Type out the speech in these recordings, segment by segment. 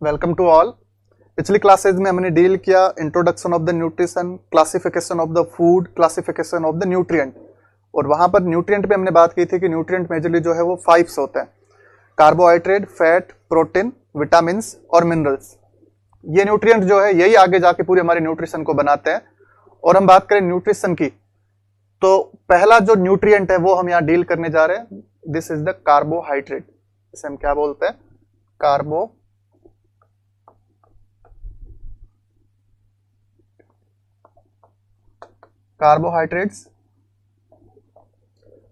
Welcome to all. पिछली classes में हमने डील किया introduction of the nutrition, classification of the food, classification of the nutrient. और वहां पर न्यूट्रिएंट पे हमने बात की थी कि न्यूट्रिएंट मेजरली जो है वो 5 होते हैं: कार्बोहाइड्रेट, फैट, प्रोटीन, विटामिन और मिनरल्स। ये न्यूट्रिएंट जो है यही आगे जाके पूरे हमारे न्यूट्रिशन को बनाते हैं। और हम बात करें न्यूट्रिशन की, तो पहला जो न्यूट्रिएंट है वो हम यहाँ डील करने जा रहे हैं। This is the carbohydrate. इसे हम क्या बोलते हैं? कार्बोहाइड्रेट्स।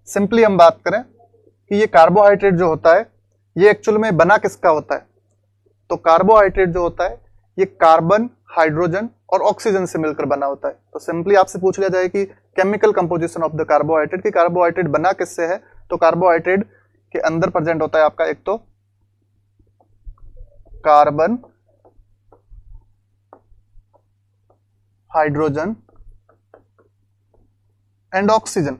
सिंपली हम बात करें कि ये कार्बोहाइड्रेट जो होता है ये एक्चुअल में बना किसका होता है? तो कार्बोहाइड्रेट जो होता है ये कार्बन, हाइड्रोजन और ऑक्सीजन से मिलकर बना होता है। तो सिंपली आपसे पूछ लिया जाए कि chemical composition of the carbohydrate, कि कार्बोहाइड्रेट बना किससे है, तो कार्बोहाइड्रेट के अंदर प्रेजेंट होता है आपका एक तो कार्बन, हाइड्रोजन एंड ऑक्सीजन।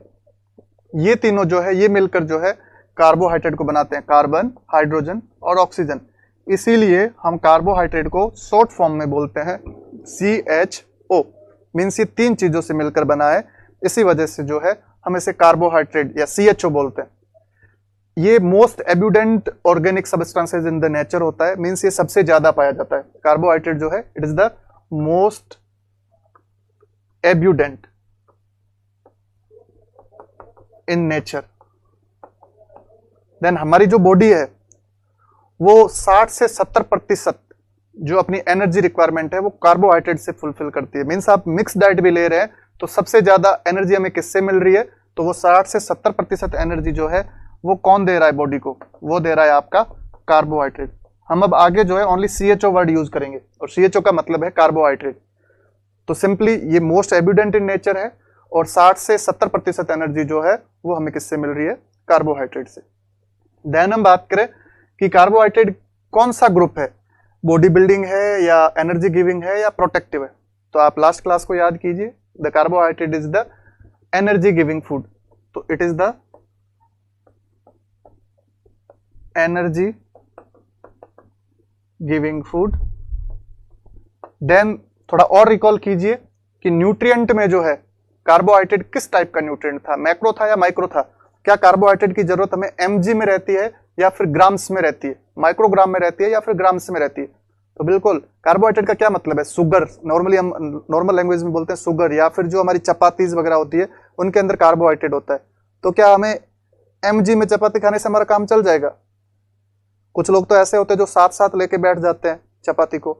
ये तीनों जो है ये मिलकर जो है कार्बोहाइड्रेट को बनाते हैं, कार्बन, हाइड्रोजन और ऑक्सीजन। इसीलिए हम कार्बोहाइड्रेट को शॉर्ट फॉर्म में बोलते हैं CHO। मीन्स ये 3 चीजों से मिलकर बना है, इसी वजह से जो है हम इसे कार्बोहाइड्रेट या CHO बोलते हैं। ये most abundant organic substances in the nature होता है, मीन्स ये सबसे ज्यादा पाया जाता है। कार्बोहाइड्रेट जो है it is the most abundant in nature. Then हमारी जो बॉडी है वो 60 से 70% जो अपनी एनर्जी रिक्वायरमेंट है वो कार्बोहाइड्रेट से फुलफिल करती है। मीन्स आप मिक्स डाइट भी ले रहे हैं तो सबसे ज्यादा एनर्जी हमें किससे मिल रही है? तो वो 60 से 70% एनर्जी जो है वो कौन दे रहा है बॉडी को? वो दे रहा है आपका कार्बोहाइड्रेट। हम अब आगे जो है ओनली CHO वर्ड यूज करेंगे और CHO का मतलब है कार्बोहाइड्रेट। तो सिंपली ये मोस्ट एब्यूडेंट इन नेचर है और 60 से 70% एनर्जी जो है वो हमें किससे मिल रही है? कार्बोहाइड्रेट से। देन हम बात करें कि कार्बोहाइड्रेट कौन सा ग्रुप है, बॉडी बिल्डिंग है या एनर्जी गिविंग है या प्रोटेक्टिव है? तो आप लास्ट क्लास को याद कीजिए, the carbohydrate is the energy giving food. तो it is the energy giving food. Then थोड़ा और रिकॉल कीजिए कि न्यूट्रिएंट में जो है कार्बोहाइड्रेट किस टाइप का न्यूट्रिएंट था, मैक्रो था या माइक्रो था? क्या कार्बोहाइड्रेट की जरूरत हमें mg में रहती है या फिर ग्राम्स में रहती है, माइक्रोग्राम में रहती है या फिर ग्राम्स में रहती है? तो बिल्कुल कार्बोहाइड्रेट का क्या मतलब है? शुगर। नॉर्मली हम नॉर्मल लैंग्वेज में बोलते हैं शुगर, या फिर जो हमारी चपातीज वगैरह होती है उनके अंदर कार्बोहाइड्रेट होता है। तो क्या हमें mg में चपाती खाने से हमारा काम चल जाएगा? कुछ लोग तो ऐसे होते हैं जो साथ साथ लेके बैठ जाते हैं चपाती को,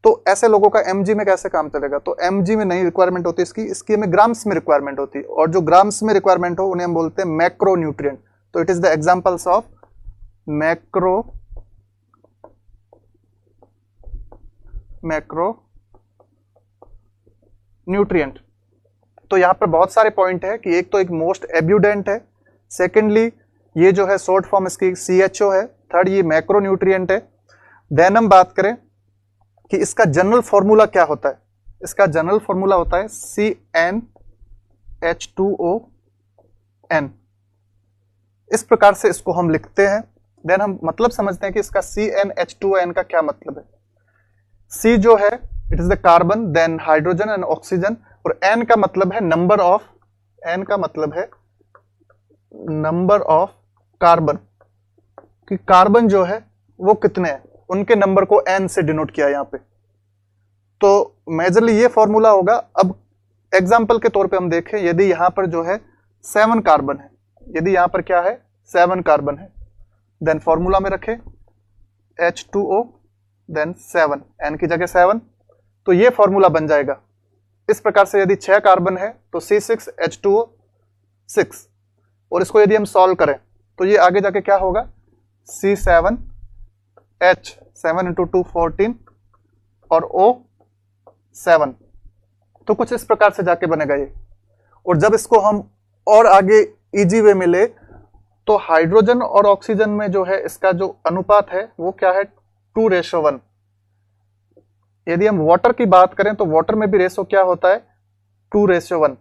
तो ऐसे लोगों का mg में कैसे काम चलेगा? तो mg में नहीं रिक्वायरमेंट होती इसकी हमें ग्राम्स में रिक्वायरमेंट होती है, और जो ग्राम्स में रिक्वायरमेंट हो उन्हें हम बोलते हैं मैक्रो न्यूट्रिएंट। तो it is the examples of macro nutrient. तो यहां पर बहुत सारे पॉइंट है कि एक तो एक मोस्ट एब्यूडेंट है, सेकेंडली ये जो है शॉर्ट फॉर्म इसकी CHO है, थर्ड ये मैक्रो न्यूट्रिएंट है। देन हम बात करें कि इसका जनरल फॉर्मूला क्या होता है? इसका जनरल फॉर्मूला होता है CnH2ON। इस प्रकार से इसको हम लिखते हैं। देन हम मतलब समझते हैं कि इसका CnH2ON का क्या मतलब है। C जो है it is the carbon, then hydrogen and oxygen, और N का मतलब है नंबर ऑफ, N का मतलब है नंबर ऑफ कार्बन, कि कार्बन जो है वो कितने हैं, उनके नंबर को N से डिनोट किया यहां पे। तो मेजरली ये फॉर्मूला होगा। अब एग्जांपल के तौर पे हम देखें, यदि यहां पर जो है 7 कार्बन है, यदि यहां पर क्या है 7 कार्बन है, देन फॉर्मूला में रखें H2O, देन 7, N की जगह 7, तो ये फॉर्मूला बन जाएगा इस प्रकार से। यदि 6 कार्बन है तो C6H2O 6, और इसको यदि हम सॉल्व करें तो ये आगे जाके क्या होगा? C7H, 7 × 2 14 और O7। तो कुछ इस प्रकार से जाके बनेगा ये। और जब इसको हम और आगे इजी वे में ले तो हाइड्रोजन और ऑक्सीजन में जो है इसका जो अनुपात है वो क्या है? 2:1। यदि हम वाटर की बात करें तो वाटर में भी रेशो क्या होता है? 2:1।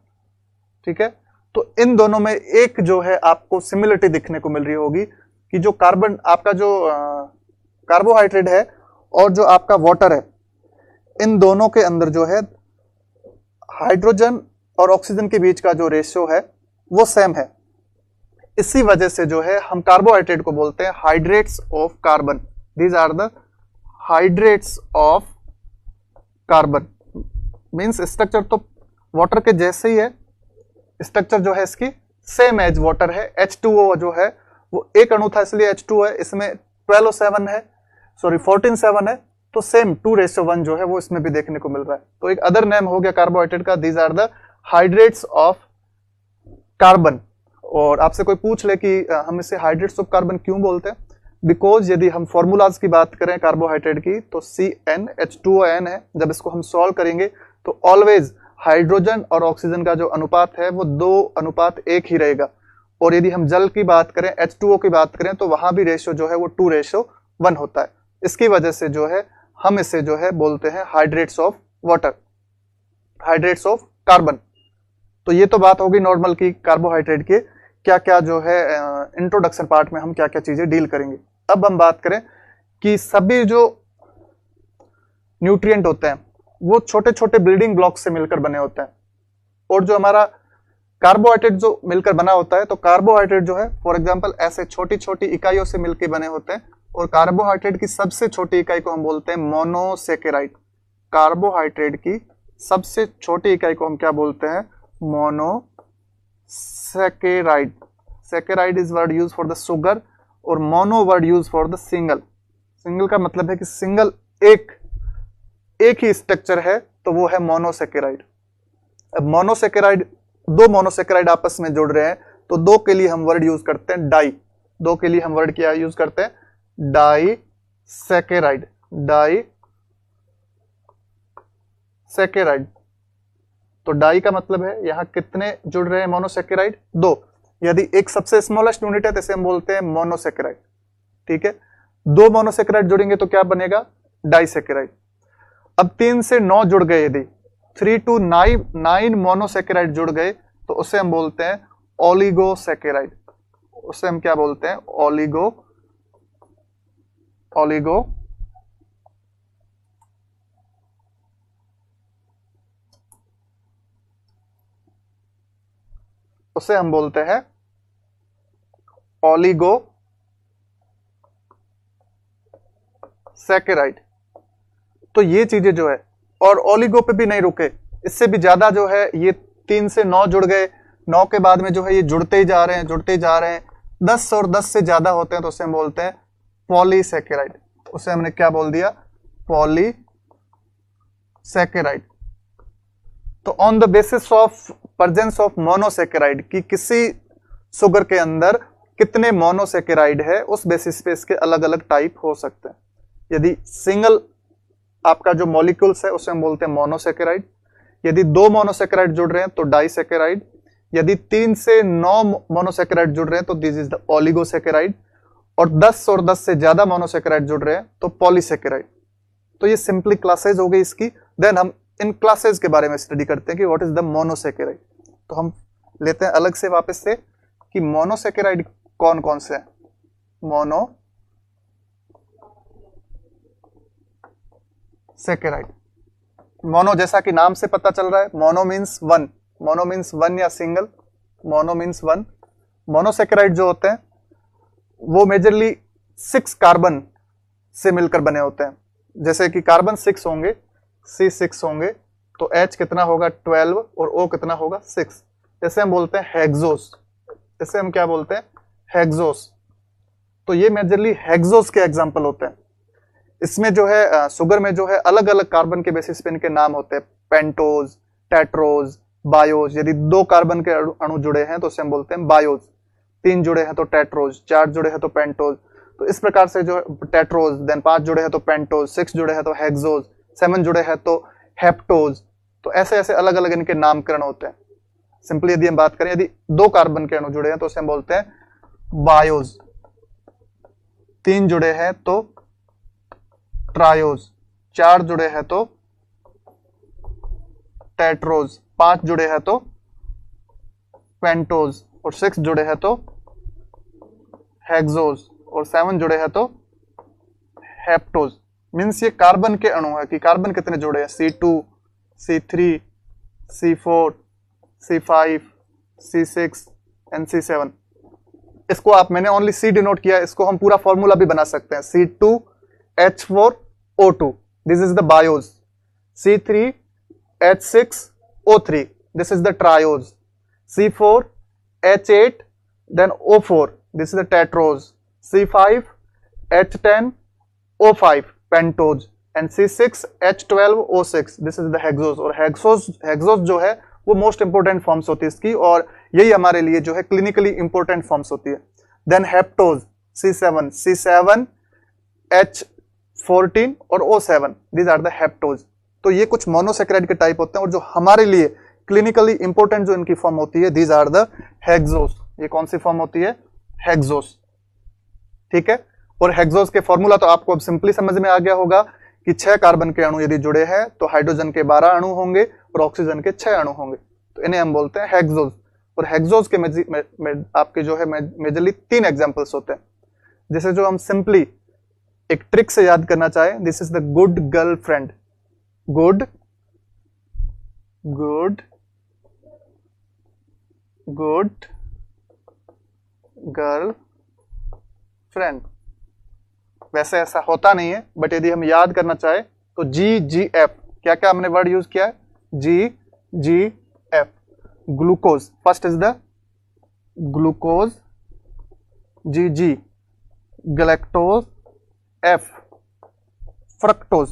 ठीक है, तो इन दोनों में एक जो है आपको सिमिलरिटी दिखने को मिल रही होगी कि जो कार्बन आपका जो कार्बोहाइड्रेट है और जो आपका वाटर है, इन दोनों के अंदर जो है हाइड्रोजन और ऑक्सीजन के बीच का जो रेशियो है वो सेम है। इसी वजह से जो है हम कार्बोहाइड्रेट को बोलते हैं hydrates of carbon. These are the hydrates of carbon. Means structure तो वाटर के जैसे ही है, स्ट्रक्चर जो है इसकी सेम एज वाटर है। H2O जो है वो एक अणु था इसलिए H2 है, इसमें 12O7 है, सॉरी 14:7 है, तो सेम 2:1 जो है वो इसमें भी देखने को मिल रहा है। तो एक अदर नेम हो गया कार्बोहाइड्रेट का, these are the hydrates of carbon. और आपसे कोई पूछ ले कि हम इसे हाइड्रेट्स ऑफ कार्बन क्यों बोलते हैं, बिकॉज यदि हम फॉर्मूलाज की बात करें कार्बोहाइड्रेट की तो CnH2ON है। जब इसको हम सॉल्व करेंगे तो ऑलवेज हाइड्रोजन और ऑक्सीजन का जो अनुपात है वो 2:1 ही रहेगा। और यदि हम जल की बात करें, H2O की बात करें, तो वहां भी रेशियो जो है वो 2:1 होता है। इसकी वजह से जो है हम इसे जो है बोलते हैं hydrates of water, hydrates of carbon. तो ये तो बात होगी नॉर्मल की कार्बोहाइड्रेट के क्या क्या जो है इंट्रोडक्शन पार्ट में हम क्या क्या चीजें डील करेंगे। अब हम बात करें कि सभी जो न्यूट्रिएंट होते हैं वो छोटे छोटे बिल्डिंग ब्लॉक्स से मिलकर बने होते हैं। और जो हमारा कार्बोहाइड्रेट जो मिलकर बना होता है, तो कार्बोहाइड्रेट जो है फॉर एग्जांपल ऐसे छोटी छोटी इकाइयों से मिलकर बने होते हैं। और कार्बोहाइड्रेट की सबसे छोटी इकाई को हम बोलते हैं मोनोसेकेराइड। कार्बोहाइड्रेट की सबसे छोटी इकाई को हम क्या बोलते हैं, monosaccharide. Saccharide is word use for the sugar और mono word use for the single. Single का मतलब है कि सिंगल एक ही स्ट्रक्चर है, तो वो है मोनोसेकेराइड। अब मोनोसेकेराइड, दो मोनोसेकेराइड आपस में जुड़ रहे हैं, तो दो के लिए हम वर्ड यूज करते हैं डाई। दो के लिए हम वर्ड क्या यूज करते हैं, डाई सेकेराइड। Disaccharide. तो डाई का मतलब है यहां कितने जुड़ रहे हैं मोनोसेकेराइड, दो। यदि एक सबसे स्मॉलेस्ट यूनिट है तो इसे हम बोलते हैं मोनोसेकेराइड। ठीक है, दो मोनोसेकेराइड जुड़ेंगे तो क्या बनेगा, डाइसेकेराइड। अब 3 से 9 जुड़ गए, यदि 3 to 9 मोनोसेकेराइड जुड़ गए तो उसे हम बोलते हैं ओलिगोसेकेराइड। उसे हम क्या बोलते हैं, ओलिगो उसे हम बोलते हैं ओलिगोसेकेराइड। तो ये चीजें जो है, और ओलिगो पे भी नहीं रुके, इससे भी ज्यादा जो है, ये 3 से 9 जुड़ गए, 9 के बाद में जो है ये जुड़ते ही जा रहे हैं, जुड़ते ही जा रहे हैं। 10 और 10 से ज्यादा होते हैं तो उसे हम बोलते हैं पॉलीसेकेराइड। उसे हमने क्या बोल दिया, पॉलीसेकेराइड। तो on the basis of presence of monosaccharide, कि किसी शुगर के अंदर कितने मोनोसेकेराइड है, उस बेसिस पे इसके अलग अलग टाइप हो सकते हैं। यदि सिंगल आपका जो मॉलिक्यूल्स है उसे हम बोलते हैं मोनोसेकेराइड। यदि 2 मोनोसेकेराइड जुड़ रहे हैं तो डाइसेकेराइड। यदि 3 से 9 मोनोसेकेराइड जुड़ रहे हैं तो दिस इज द ओलिगोसेकेराइड। और 10 और 10 से ज्यादा मोनोसेकेराइड जुड़ रहे हैं तो पॉलीसेकेराइड। तो ये सिंपली क्लासेज हो गई इसकी। देन हम इन क्लासेज के बारे में स्टडी करते हैं कि व्हाट इज द मोनोसेकेराइड। तो हम लेते हैं अलग से वापस से कि मोनोसेकेराइड कौन कौन से हैं। मोनोसेकेराइड, मोनो जैसा कि नाम से पता चल रहा है, mono means one, mono means one या single, mono means one. Monosaccharide जो होते हैं वो मेजरली 6 कार्बन से मिलकर बने होते हैं। जैसे कि कार्बन 6 होंगे, C6 होंगे, तो H कितना होगा 12 और O कितना होगा 6। जैसे हम बोलते हैं हेक्सोस, जैसे हम क्या बोलते हैं, हेक्सोस। तो ये मेजरली हेक्सोस के एग्जाम्पल होते हैं। इसमें जो है शुगर में जो है अलग अलग कार्बन के बेसिस पे इनके नाम होते हैं, पेंटोज, टेट्रोज, बायोज। यदि 2 कार्बन के अणु जुड़े हैं तो उसे हम बोलते हैं बायोज, 3 जुड़े हैं तो टेट्रोज, 4 जुड़े हैं तो पेंटोज। तो इस प्रकार से जो टेट्रोज, देन 5 जुड़े हैं तो पेंटोज, 6 जुड़े हैं तो हेक्सोज, 7 जुड़े हैं तो हेप्टोज। तो ऐसे ऐसे अलग अलग इनके नामकरण होते हैं। सिंपली यदि हम बात करें, यदि 2 कार्बन के अणु जुड़े हैं तो उसे हम बोलते हैं बायोज, 3 जुड़े हैं तो ट्रायोज, 4 जुड़े हैं तो टेट्रोज, 5 जुड़े हैं तो पेंटोज, और 6 जुड़े हैं तो हेक्सोज, और 7 जुड़े हैं तो हेप्टोज। मीन्स ये कार्बन के अणु है कि कार्बन कितने जुड़े हैं, C2, C3, C4, C5, C6 and C7। इसको आप, मैंने ओनली C डिनोट किया, इसको हम पूरा फॉर्मूला भी बना सकते हैं। C2H4O2, this is the biose. C3H6O3, this is the triose. C4H8 then O4, this is the tetrose। C5H10O5, pentose and C6H12O6, this is the hexose। और हेक्सोस जो है वो मोस्ट इंपोर्टेंट फॉर्म्स होती है इसकी, और यही हमारे लिए जो है क्लिनिकली इंपोर्टेंट फॉर्म्स होती है। देन हेप्टोज C7H14 और O7, these are the heptose. तो ये कुछ मोनोसेक्राइड के टाइप होते हैं, और जो हमारे लिए क्लिनिकली इंपोर्टेंट जो इनकी फॉर्म होती है, these are the हेक्सोस। ये कौन सी फॉर्म होती है, हेक्सोस, ठीक है। और हेक्सोस के फॉर्मूला तो आपको अब सिंपली समझ में आ गया होगा कि 6 कार्बन के अणु यदि जुड़े हैं तो हाइड्रोजन के 12 अणु होंगे और ऑक्सीजन के 6 अणु होंगे, तो इन्हें हम बोलते हैं हेक्सोस। और हेक्सोस के आपके जो है मेजरली 3 एग्जांपल्स होते हैं, जैसे जो हम सिंपली एक ट्रिक से याद करना चाहें, this is the good girlfriend. Good girlfriend. वैसे ऐसा होता नहीं है, बट यदि हम याद करना चाहे तो GGF, क्या क्या हमने वर्ड यूज किया है, GGF। Glucose, first is the glucose, GG, galactose, F, fructose.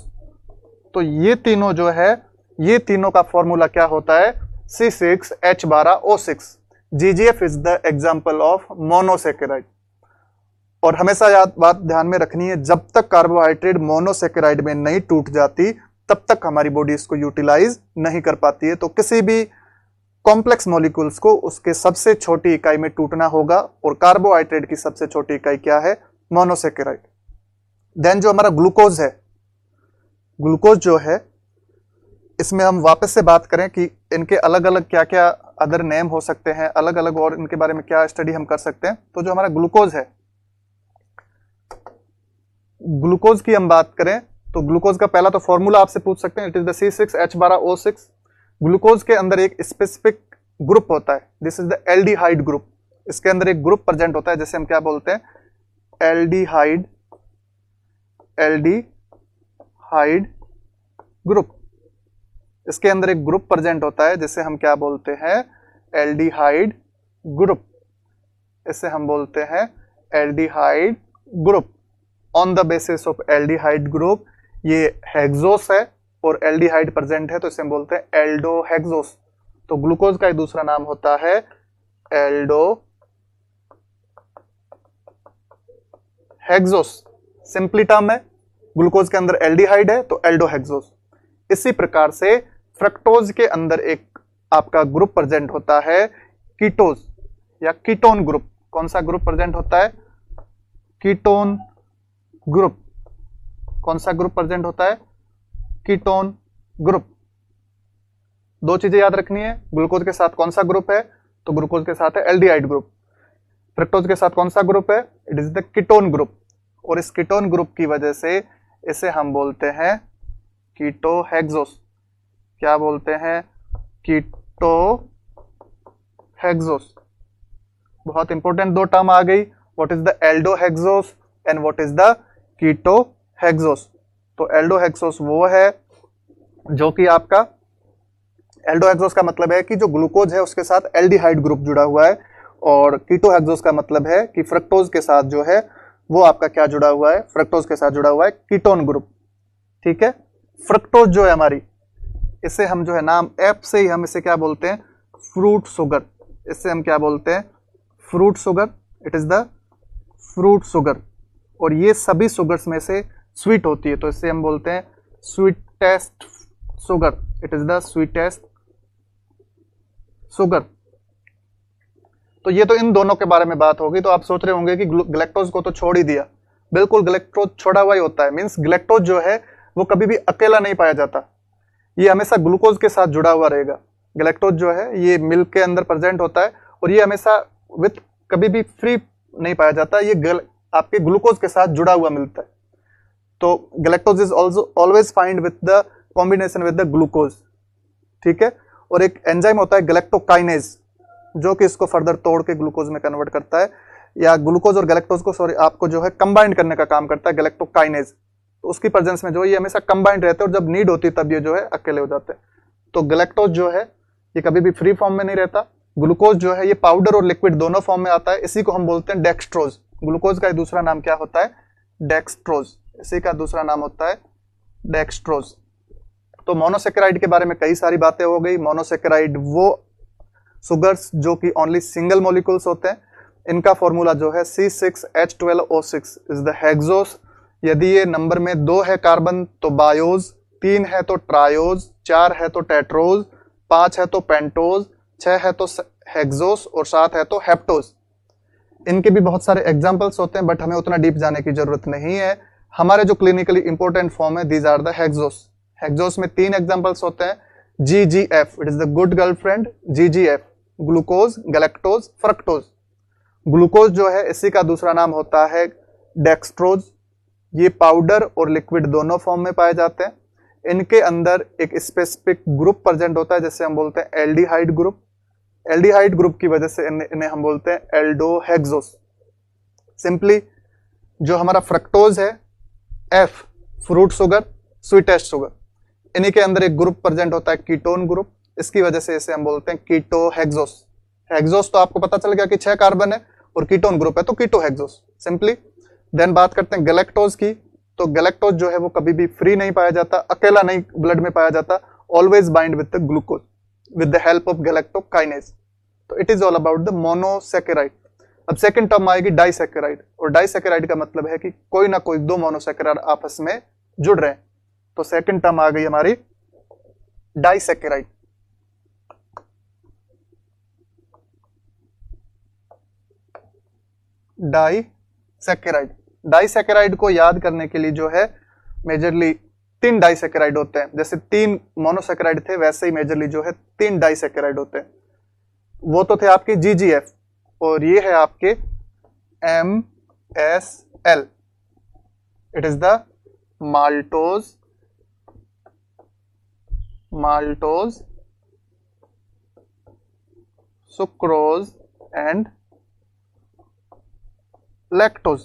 तो ये तीनों जो है, ये तीनों का फॉर्मूला क्या होता है, C6H12O6। GGF is the example of monosaccharide. और हमेशा याद बात ध्यान में रखनी है, जब तक कार्बोहाइड्रेट मोनोसेकेराइड में नहीं टूट जाती तब तक हमारी बॉडी इसको यूटिलाइज नहीं कर पाती है। तो किसी भी कॉम्प्लेक्स मॉलिक्यूल्स को उसके सबसे छोटी इकाई में टूटना होगा, और कार्बोहाइड्रेट की सबसे छोटी इकाई क्या है, मोनोसेकेराइड। देन जो हमारा ग्लूकोज है, ग्लूकोज जो है, इसमें हम वापस से बात करें कि इनके अलग अलग क्या क्या अदर नेम हो सकते हैं, अलग अलग और इनके बारे में क्या स्टडी हम कर सकते हैं। तो जो हमारा ग्लूकोज है, ग्लूकोज की हम बात करें तो ग्लूकोज का पहला तो फॉर्मूला आपसे पूछ सकते हैं, it is the C6H12O6। Glucose के अंदर एक स्पेसिफिक ग्रुप होता है, this is the aldehyde group. इसके अंदर एक ग्रुप प्रेजेंट होता है, जैसे हम क्या बोलते हैं, एल्डिहाइड ग्रुप। इसके अंदर एक ग्रुप प्रेजेंट होता है, जिसे हम क्या बोलते हैं, एल्डिहाइड ग्रुप। इसे हम बोलते हैं aldehyde group. On the basis of aldehyde group ये हेक्सोस है और एल्डिहाइड प्रेजेंट है, तो इसे हम बोलते हैं एल्डोहेक्सोस। तो ग्लूकोज का दूसरा नाम होता है एल्डोहेक्सोस। सिंपली टर्म है, ग्लूकोज के अंदर एल्डिहाइड है तो एल्डोहेक्सोस। इसी प्रकार से फ्रक्टोज के अंदर एक आपका ग्रुप प्रेजेंट होता है, कीटोज या कीटोन ग्रुप। कौन सा ग्रुप प्रेजेंट होता है, कीटोन ग्रुप। कौन सा ग्रुप प्रेजेंट होता है, कीटोन ग्रुप। 2 चीजें याद रखनी है, ग्लूकोज के साथ कौन सा ग्रुप है, तो ग्लूकोज के साथ है एल्डिहाइड ग्रुप। फ्रक्टोज के साथ कौन सा ग्रुप है, it is the ketone group. और इस कीटोन ग्रुप की वजह से इसे हम बोलते हैं कीटोहेक्सोस। क्या बोलते हैं, कीटोहेक्सोस। बहुत इंपॉर्टेंट 2 टर्म आ गई, what is the aldohexose and what is the ketohexose. तो एल्डोहेक्सोस वो है जो कि आपका, एल्डोहेक्सोस का मतलब है कि जो ग्लूकोज है उसके साथ एल्डिहाइड ग्रुप जुड़ा हुआ है, और कीटोहेक्सोस का मतलब है कि फ्रक्टोज के साथ जो है वो आपका क्या जुड़ा हुआ है, फ्रक्टोज के साथ जुड़ा हुआ है कीटोन ग्रुप। ठीक है, फ्रक्टोज जो है हमारी, इसे हम जो है नाम एफ से ही हम इसे क्या बोलते हैं, फ्रूट शुगर। इससे हम क्या बोलते हैं, fruit sugar. It is the fruit sugar. और ये सभी शुगर्स में से स्वीट होती है, तो इससे हम बोलते हैं sweetest sugar. It is the sweetest sugar. तो ये तो इन दोनों के बारे में बात होगी। तो आप सोच रहे होंगे कि ग्लैक्टोज को तो छोड़ ही दिया। बिल्कुल, ग्लैक्टोज छोड़ा हुआ ही होता है। मींस ग्लैक्टोज जो है वो कभी भी अकेला नहीं पाया जाता, ये हमेशा ग्लूकोज के साथ जुड़ा हुआ रहेगा। ग्लैक्टोज जो है ये मिल्क के अंदर प्रेजेंट होता है, और ये हमेशा विथ कभी भी फ्री नहीं पाया जाता, ये आपके ग्लूकोज के साथ जुड़ा हुआ मिलता है। तो galactose is also always find with the combination with the glucose, ठीक है। और एक एंजाइम होता है गैलेक्टोकाइनेज, जो कि इसको फर्दर तोड़ के ग्लूकोज में कन्वर्ट करता है, या ग्लूकोज और गैलेक्टोज को सॉरी आपको जो है कंबाइंड करने का काम करता है गैलेक्टोकाइनेज। तो उसकी प्रेजेंस में जो है ये हमेशा कंबाइंड रहते हैं, और जब नीड होती है तब ये जो है अकेले हो जाते हैं। तो गैलेक्टोज जो है ये कभी भी फ्री फॉर्म में नहीं रहता। ग्लूकोज जो है ये पाउडर और लिक्विड दोनों फॉर्म में आता है, इसी को हम बोलते हैं डेक्सट्रोज। ग्लूकोज का दूसरा नाम क्या होता है? डेक्सट्रोज। इसी का दूसरा नाम होता है डेक्सट्रोज। तो मोनोसेकेराइड के बारे में कई सारी बातें हो गई। मोनोसेकेराइड वो सुगर्स जो कि ओनली सिंगल मॉलिक्यूल्स होते हैं, इनका फॉर्मूला जो है C6H12O6 इज द हेक्सोस। यदि ये नंबर में 2 है कार्बन तो बायोज, 3 है तो ट्रायोज, 4 है तो टेट्रोज, 5 है तो पेंटोज, 6 है तो हेक्सोस और 7 है तो हेप्टोज। इनके भी बहुत सारे एग्जाम्पल्स होते हैं, बट हमें उतना डीप जाने की जरूरत नहीं है। हमारे जो क्लिनिकली इंपॉर्टेंट फॉर्म है these are the hexose. Hexose में 3 एग्जाम्पल्स होते हैं। GGF it is the good girlfriend, GGF glucose, galactose, fructose. Glucose जो है इसी का दूसरा नाम होता है डेक्सट्रोज। ये पाउडर और लिक्विड दोनों फॉर्म में पाए जाते हैं। इनके अंदर एक स्पेसिफिक ग्रुप प्रेजेंट होता है, जैसे हम बोलते हैं एल्डिहाइड ग्रुप। एल्डिहाइड ग्रुप की वजह से इन्हें हम बोलते हैं एल्डोहेक्सोस। सिंपली जो हमारा फ्रक्टोज है, F fruit sugar, sweetest sugar, इन्हीं के अंदर एक ग्रुप प्रेजेंट होता है कीटोन ग्रुप। इसकी वजह से इसे हम बोलते हैं कीटोहेक्सोस। हेक्सोस तो आपको पता चल गया कि 6 कार्बन है, और कीटोन ग्रुप है तो कीटोहेक्सोस सिंपली। देन बात करते हैं गैलेक्टोज की। तो गैलेक्टोज जो है वो कभी भी फ्री नहीं पाया जाता, अकेला नहीं ब्लड में पाया जाता, always bind with the glucose with the help of galactokinase. तो it is all about the monosaccharide. अब सेकंड टर्म आएगी डाइसेकेराइड, और डाइसेकेराइड का मतलब है कि कोई ना कोई 2 मोनोसेकेराइड आपस में जुड़ रहे हैं। तो सेकंड टर्म आ गई हमारी डाइसेकेराइड। डाइसेकेराइड, डाइसेकेराइड को याद करने के लिए जो है मेजरली 3 डाइसेकेराइड होते हैं। जैसे 3 मोनोसेकेराइड थे, वैसे ही मेजरली जो है 3 डाइसेकेराइड होते हैं। वो तो थे आपके GGF, और ये है आपके MSL। It is the maltose, sucrose and lactose.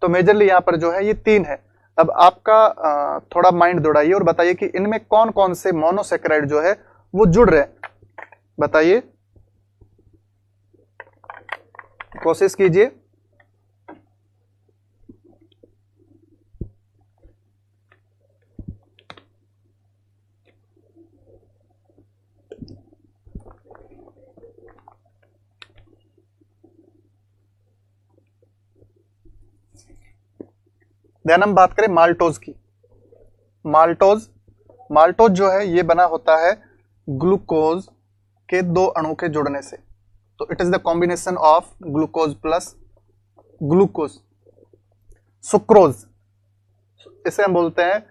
तो मेजरली यहां पर जो है ये 3 है। अब आपका थोड़ा माइंड दौड़ाइए और बताइए कि इनमें कौन कौन से मोनोसेकेराइड जो है वो जुड़ रहे हैं, बताइए, कोशिश कीजिए। देन हम बात करें माल्टोज की। माल्टोज जो है ये बना होता है ग्लूकोज के 2 अणु के जुड़ने से। तो it is the combination of glucose plus glucose. Sucrose, इसे हम बोलते हैं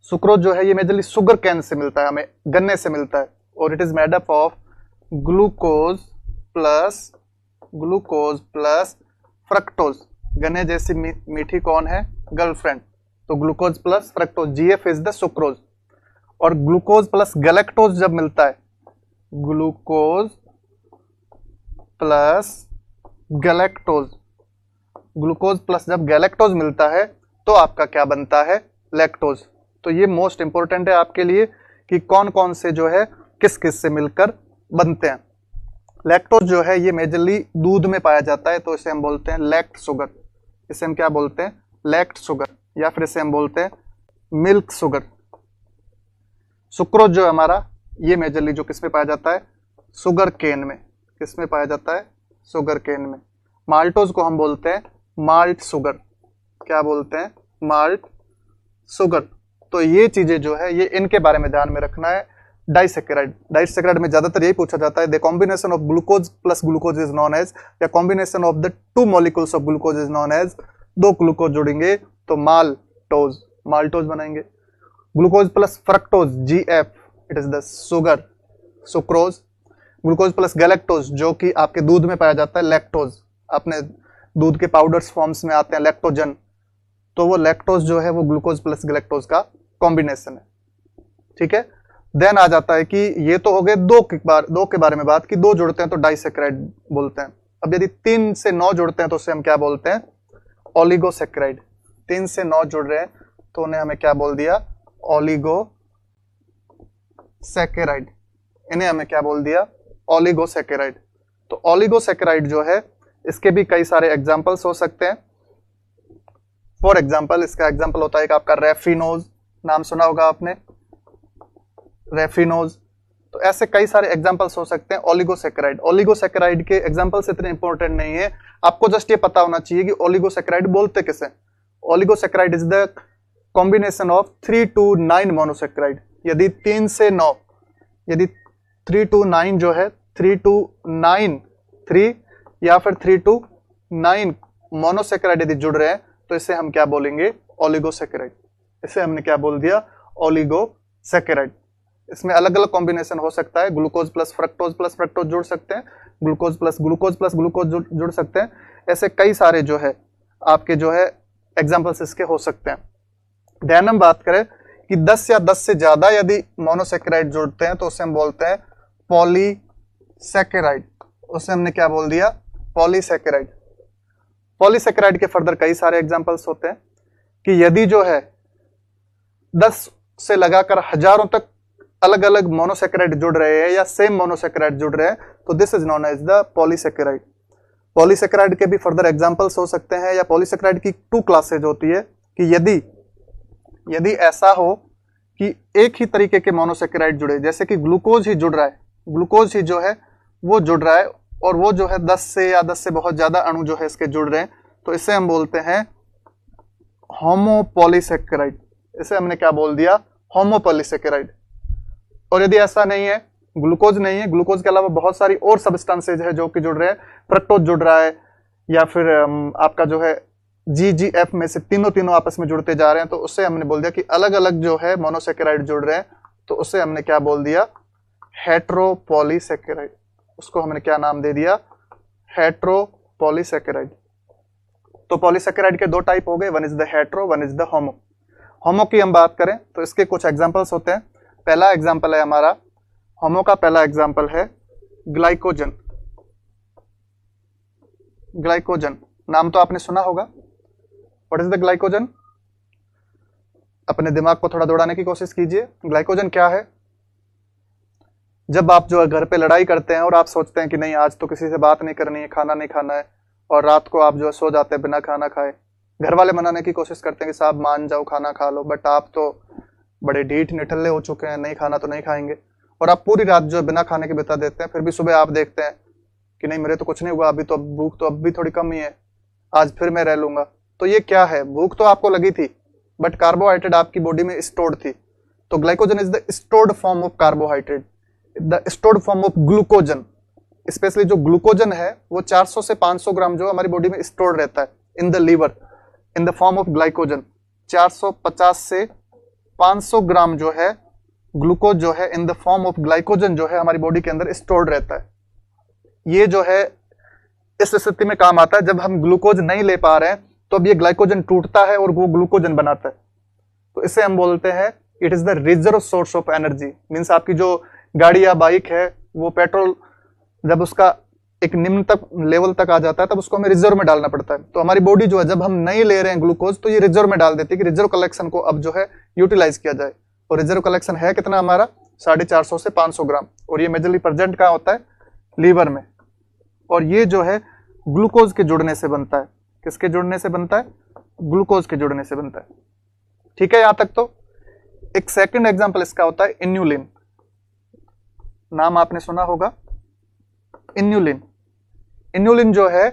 सुक्रोज जो है ये मेजरली शुगर कैन से मिलता है, हमें गन्ने से मिलता है, और it is made up of glucose plus fructose. गन्ने जैसी मीठी कौन है? गर्लफ्रेंड। तो glucose plus fructose, GF is the sucrose. और ग्लूकोज प्लस गैलेक्टोज जब मिलता है, ग्लूकोज प्लस जब गैलेक्टोज मिलता है तो आपका क्या बनता है? लैक्टोज। तो ये मोस्ट इंपॉर्टेंट है आपके लिए कि कौन कौन से जो है किस किस से मिलकर बनते हैं। लैक्टोज जो है ये मेजरली दूध में पाया जाता है, तो इसे हम बोलते हैं लैक्ट शुगर। इसे हम क्या बोलते हैं? लैक्ट शुगर, या फिर इसे हम बोलते हैं मिल्क शुगर। सुक्रोज जो है हमारा ये मेजरली जो किस में पाया जाता है? शुगर केन में। किस में पाया जाता है? शुगर केन में। माल्टोज को हम बोलते हैं माल्ट शुगर। क्या बोलते हैं? Malt sugar. तो ये चीजें जो है ये इनके बारे में ध्यान में रखना है। डाइसेकेराइड में ज्यादातर यही पूछा जाता है, the combination of glucose plus glucose is known as, या combination of the 2 molecules of glucose is known as. 2 glucose जोड़ेंगे तो माल्टोज बनाएंगे। Glucose plus fructose, GF it is the sugar, sucrose. Glucose plus galactose जो कि आपके दूध में पाया जाता है, लैक्टोज। अपने दूध के पाउडर्स फॉर्म्स में आते हैं लैक्टोजन। तो वो लैक्टोज जो है वो ग्लूकोज प्लस गैलेक्टोज का कॉम्बिनेशन है। ठीक है, देन आ जाता है कि ये तो हो गए दो के बारे में बात कि दो जुड़ते हैं तो डाइसेक्राइड बोलते हैं। अब यदि 3 से 9 जुड़ते हैं तो उसे हम क्या बोलते हैं, ओलिगोसेक्राइड। 3 से 9 जुड़ रहे हैं तो उन्हें हमें क्या बोल दिया, ओलिगोसेकेराइड। इन्हें हमें क्या बोल दिया, ओलिगोसेकेराइड। तो ओलिगोसेकेराइड जो है इसके भी कई सारे एग्जाम्पल्स हो सकते हैं। फॉर एग्जाम्पल, इसका एग्जाम्पल होता है एक आपका रेफिनोज, नाम सुना होगा आपने, रेफिनोज। तो ऐसे कई सारे एग्जांपल्स हो सकते हैं ओलिगोसेकेराइड। ओलिगोसेकेराइड के एग्जांपल्स इतने इंपॉर्टेंट नहीं है, आपको जस्ट ये पता होना चाहिए कि ओलिगोसेकेराइड बोलते किसे। Oligosaccharide is the combination of 3 to 9 monosaccharide. यदि 3 से 9, यदि 3 to 9 जो है 3 to 9 3 या फिर 3 to 9 मोनोसेकेराइड यदि जुड़ रहे हैं तो इसे हम क्या बोलेंगे, ओलिगोसेकेराइड। इसे हमने क्या बोल दिया, ओलिगोसेकेराइड। इसमें अलग अलग कॉम्बिनेशन हो सकता है, ग्लूकोज प्लस फ्रक्टोज जुड़ सकते हैं, ग्लूकोज प्लस ग्लूकोज जुड़ सकते हैं। ऐसे कई सारे जो है आपके जो है एग्जांपल्स इसके हो सकते हैं। ध्यान हम बात करें कि 10 या 10 से ज्यादा यदि मोनोसेकेराइड जुड़ते हैं तो उसे हम बोलते हैं पॉलीसेकेराइड। उसे हमने क्या बोल दिया, पॉलीसेकेराइड। पॉलीसेकेराइड के फर्दर कई सारे एग्जांपल्स होते हैं कि यदि जो है 10 से लगाकर हजारों तक अलग अलग मोनोसेकेराइड जुड़ रहे हैं या सेम मोनोसेकेराइड जुड़ रहे हैं तो this is known as the polysaccharide. Polysaccharide के भी फर्दर एग्जांपल्स हो सकते हैं, या पॉलीसेकेराइड की 2 क्लासेज होती है कि यदि ऐसा हो कि एक ही तरीके के मोनोसेकेराइड जुड़े, जैसे कि ग्लूकोज ही जुड़ रहा है, ग्लूकोज ही जो है वो जुड़ रहा है और वो जो है 10 से या 10 से बहुत ज्यादा अणु जो है इसके जुड़ रहे हैं, तो इसे हम बोलते हैं होमोपॉलीसेकेराइड। इसे हमने क्या बोल दिया, होमोपॉलीसेकेराइड। और यदि ऐसा नहीं है, ग्लूकोज नहीं है, ग्लूकोज के अलावा बहुत सारी और सब्सटेंसेज है जो कि जुड़ रहे हैं, फ्रक्टोज जुड़ रहा है या फिर आपका जो है GGF में से तीनों आपस में जुड़ते जा रहे हैं, तो उससे हमने बोल दिया कि अलग अलग जो है मोनोसेकेराइड जुड़ रहे हैं, तो उससे हमने क्या बोल दिया, हेट्रोपॉलीसेकेराइड। उसको हमने क्या नाम दे दिया, हेट्रोपॉलीसेकेराइड। तो पॉलीसेकेराइड के 2 टाइप हो गए, one is the hetero, one is the homo. Homo की हम बात करें तो इसके कुछ एग्जांपल्स होते हैं। पहला एग्जांपल है हमारा, होमो का पहला एग्जांपल है ग्लाइकोजन। ग्लाइकोजन नाम तो आपने सुना होगा। What is the glycogen? अपने दिमाग को थोड़ा दौड़ाने की कोशिश कीजिए। ग्लाइकोजन क्या है? जब आप जो है घर पे लड़ाई करते हैं और आप सोचते हैं कि नहीं आज तो किसी से बात नहीं करनी है, खाना नहीं खाना है, और रात को आप जो है सो जाते हैं बिना खाना खाए। घर वाले मनाने की कोशिश करते हैं कि साहब मान जाओ, खाना खा लो, बट आप तो बड़े ढीठ निठल्ले हो चुके हैं, नहीं खाना तो नहीं खाएंगे, और आप पूरी रात जो है बिना खाने के बिता देते हैं। फिर भी सुबह आप देखते हैं कि नहीं मेरे तो कुछ नहीं हुआ, अभी तो भूख तो अब भी थोड़ी कम ही है, आज फिर मैं रह लूंगा। तो ये क्या है? भूख तो आपको लगी थी बट कार्बोहाइड्रेट आपकी बॉडी में स्टोर्ड थी। तो glycogen is the stored form of carbohydrate, the stored form of glucagon. Specially जो ग्लूकोजन है वो 400 से 500 ग्राम जो हमारी बॉडी में स्टोर्ड रहता है in the liver in the form of glycogen. 450 से 500 ग्राम जो है ग्लूकोज जो है in the form of glycogen जो है हमारी बॉडी के अंदर स्टोर्ड रहता है। ये जो है इस स्थिति में काम आता है जब हम ग्लूकोज नहीं ले पा रहे हैं, तो अब ये ग्लाइकोजन टूटता है और वो ग्लूकोजन बनाता है। तो इसे हम बोलते हैं it is the reserve source of energy. Means आपकी जो गाड़ी या बाइक है वो पेट्रोल जब उसका एक निम्न तक लेवल तक आ जाता है तब उसको हमें रिजर्व में डालना पड़ता है। तो हमारी बॉडी जो है जब हम नहीं ले रहे हैं ग्लूकोज तो ये रिजर्व में डाल देती है कि रिजर्व कलेक्शन को अब जो है यूटिलाइज किया जाए। और रिजर्व कलेक्शन है कितना हमारा? 450 से 500 ग्राम। और ये मेजरली प्रेजेंट कहाँ होता है? लीवर में। और ये जो है ग्लूकोज के जुड़ने से बनता है। किसके जुड़ने से बनता है? ग्लूकोज के जुड़ने से बनता है। ठीक है यहां तक। तो एक सेकंड एग्जांपल इसका होता है इन्यूलिन। नाम आपने सुना होगा, इन्यूलिन। इन्यूलिन जो है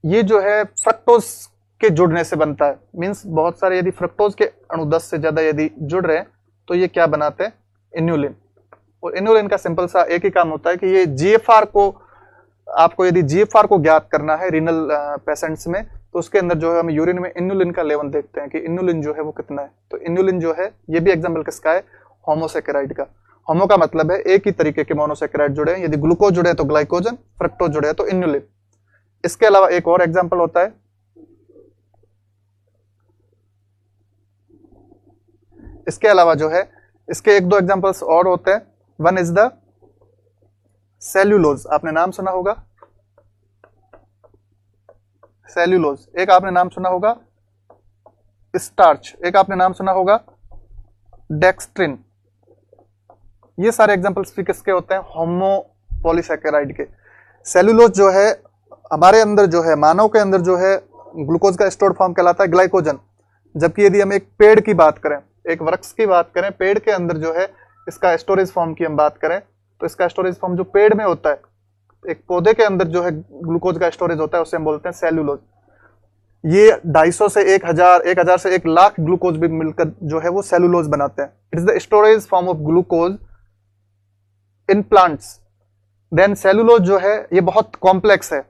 ये जो है फ्रक्टोज के जुड़ने से बनता है। मींस बहुत सारे यदि फ्रक्टोज के अणु 10 से ज्यादा यदि जुड़ रहे हैं तो ये क्या बनाते हैं? इन्यूलिन। और इन्यूलिन का सिंपल सा एक ही काम होता है कि ये जीएफआर को, आपको यदि जीएफआर को ज्ञात करना है रीनल पेशेंट्स में, तो उसके अंदर जो है हम यूरिन में इन्यूलिन का लेवल देखते हैं कि इन्यूलिन जो है वो कितना है। तो इन्यूलिन जो है ये भी एग्जाम्पल किसका है? होमोसेकेराइड का। होमो का मतलब है एक ही तरीके के मोनोसेकेराइड जुड़े हैं। यदि ग्लूकोज जुड़े तो ग्लाइकोजन, फ्रक्टोज जुड़े तो इन्यूलिन। इसके अलावा एक और एग्जाम्पल होता है इसके अलावा जो है इसके एक दो एग्जांपल्स और होते हैं। वन इज द सेल्यूलोज, आपने नाम सुना होगा सेल्यूलोज, एक आपने नाम सुना होगा स्टार्च, एक आपने नाम सुना होगा डेक्स्ट्रिन। ये सारे एग्जांपल्स भी किसके होते हैं? होमोपॉलीसैकेराइड के। सेल्यूलोज जो है हमारे अंदर जो है, मानव के अंदर जो है ग्लूकोज का स्टोर्ड फॉर्म कहलाता है ग्लाइकोजन। जबकि यदि हम एक पेड़ की बात करें, एक वृक्ष की बात करें, पेड़ के अंदर जो है इसका स्टोरेज फॉर्म की हम बात करें तो इसका स्टोरेज फॉर्म जो पेड़ में होता है, एक पौधे के अंदर जो है ग्लूकोज का स्टोरेज होता है उसे हम बोलते हैं सेल्यूलोज। ये 250 से 1000, 1000 से 1 लाख ग्लूकोज भी मिलकर जो है वो सेल्यूलोज बनाते हैं। It is the storage form of glucose in plants. Then cellulose जो है ये बहुत कॉम्प्लेक्स है,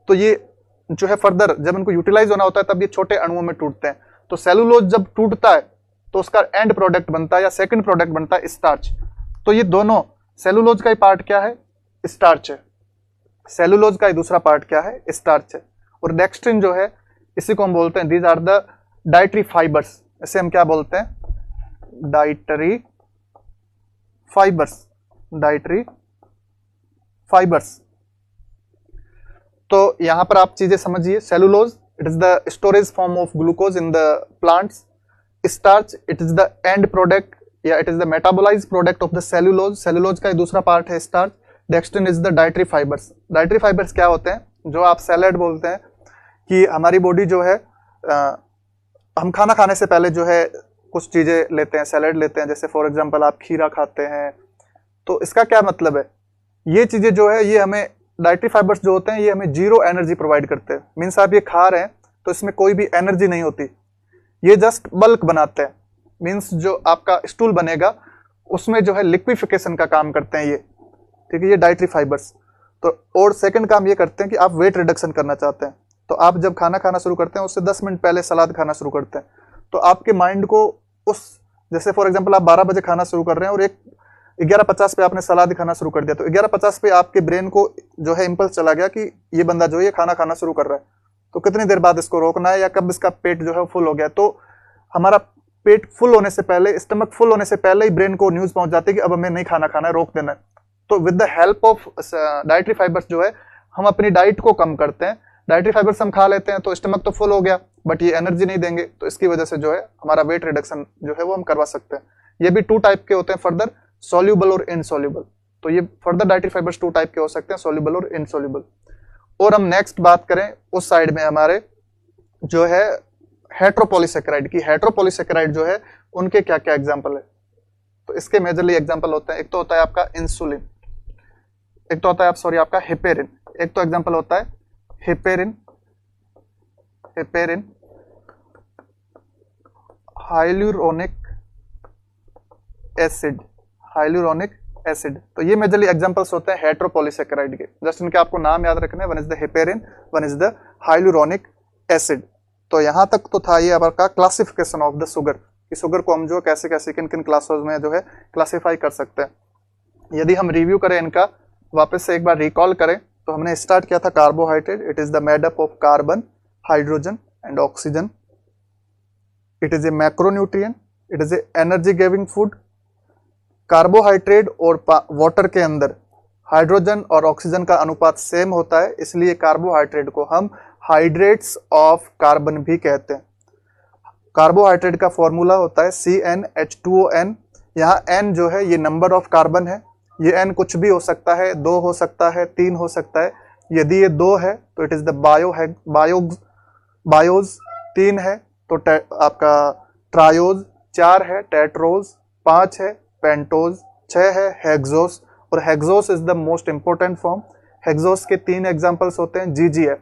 तो ये जो है फर्दर जब इनको यूटिलाइज होना होता है तब ये छोटे अणुओं में टूटते हैं। तो सेल्यूलोज जब टूटता है तो उसका एंड प्रोडक्ट बनता है या सेकंड प्रोडक्ट बनता है स्टार्च। तो ये दोनों, सेल्यूलोज का ही पार्ट क्या है? स्टार्च है। सेल्यूलोज का ही दूसरा पार्ट क्या है? स्टार्च है। और डेक्स्ट्रिन जो है इसी को हम बोलते हैं, these are the dietary fibres. इसे हम क्या बोलते हैं? Dietary fibres, dietary fibres. तो यहां पर आप चीजें समझिए। Cellulose it is the storage form of glucose in the plants. Starch it is the end product या it is the metabolised product of the cellulose. Cellulose का ही दूसरा पार्ट है starch. Dextrin is the dietary fibres. Dietary fibres क्या होते हैं? जो आप सैलेड बोलते हैं कि हमारी बॉडी जो है हम खाना खाने से पहले जो है कुछ चीजें लेते हैं, सैलेड लेते हैं, जैसे फॉर एग्जांपल आप खीरा खाते हैं। तो इसका क्या मतलब है? ये चीजें जो है ये हमें, डाइटरी फाइबर्स जो होते हैं ये हमें जीरो एनर्जी प्रोवाइड करते हैं। मीन्स आप ये खा रहे हैं तो इसमें कोई भी एनर्जी नहीं होती, ये जस्ट बल्क बनाते हैं। मीन्स जो आपका स्टूल बनेगा उसमें जो है लिक्विफिकेशन का काम करते हैं ये, ठीक है, ये डाइटरी फाइबर्स। तो और सेकंड काम ये करते हैं कि आप वेट रिडक्शन करना चाहते हैं तो आप जब खाना खाना शुरू करते हैं उससे 10 मिनट पहले सलाद खाना शुरू करते हैं। तो आपके माइंड को उस, जैसे फॉर एग्जांपल आप 12 बजे खाना शुरू कर रहे हैं और एक 11:50 पे आपने सलाद खाना शुरू कर दिया, तो 11:50 पे आपके ब्रेन को जो है इंपल्स चला गया कि ये बंदा जो है ये खाना खाना शुरू कर रहा है, तो कितनी देर बाद इसको रोकना है या कब इसका पेट जो है फुल हो गया। तो हमारा पेट फुल होने से पहले, स्टमक फुल होने से पहले ही ब्रेन को न्यूज पहुंच जाती है कि अब हमें नहीं खाना खाना है, रोक देना है। तो with the help of dietary fibres जो है हम अपनी डाइट को कम करते हैं। डाइटरी फाइबर्स हम खा लेते हैं तो स्टमक तो फुल हो गया बट ये एनर्जी नहीं देंगे, तो इसकी वजह से जो है हमारा वेट रिडक्शन जो है वो हम करवा सकते हैं। ये भी 2 टाइप के होते हैं फर्दर, सॉल्यूबल और इनसॉल्यूबल। तो ये फर्दर डाइटरी फाइबर्स 2 टाइप के हो सकते हैं, सॉल्यूबल और इनसॉल्यूबल। और हम नेक्स्ट बात करें उस साइड में हमारे जो है हेट्रोपॉलीसैकेराइड की। हेट्रोपॉलीसैकेराइड जो है उनके क्या क्या एग्जांपल है? तो इसके मेजरली एग्जांपल होते हैं, एक तो होता है आपका इंसुलिन, एक तो होता है आपका हेपेरिन। एक तो एग्जांपल होता है heparin, hyaluronic acid, hyaluronic acid. तो ये मेजरली एग्जांपल्स होते हैं हेट्रोपॉलीसैकेराइड के। जस्ट इनके आपको नाम याद रखने, one is the heparin, one is the hyaluronic acid. तो यहां तक तो था ये आपका क्लासिफिकेशन ऑफ द शुगर, कि शुगर को हम जो कैसे कैसे किन किन क्लासेस में जो है क्लासिफाई कर सकते हैं। यदि हम रिव्यू करें इनका, वापस से एक बार रिकॉल करें, तो हमने स्टार्ट किया था carbohydrate. It is the made up of carbon, hydrogen and oxygen. It is a macronutrient, it is a energy giving food. Carbohydrate और वाटर के अंदर हाइड्रोजन और ऑक्सीजन का अनुपात सेम होता है, इसलिए कार्बोहाइड्रेट को हम हाइड्रेट्स ऑफ कार्बन भी कहते हैं। कार्बोहाइड्रेट का फॉर्मूला होता है CnH2ON। यहाँ N जो है ये नंबर ऑफ कार्बन है, ये N कुछ भी हो सकता है, 2 हो सकता है, 3 हो सकता है। यदि ये 2 है तो इट इज द बायोज, 3 है तो आपका ट्रायोज, 4 है टेट्रोज, 5 है पेंटोज, 6 है हेक्सोस। और hexose is the most important form. Hexose के 3 एग्जांपल्स होते हैं GGF,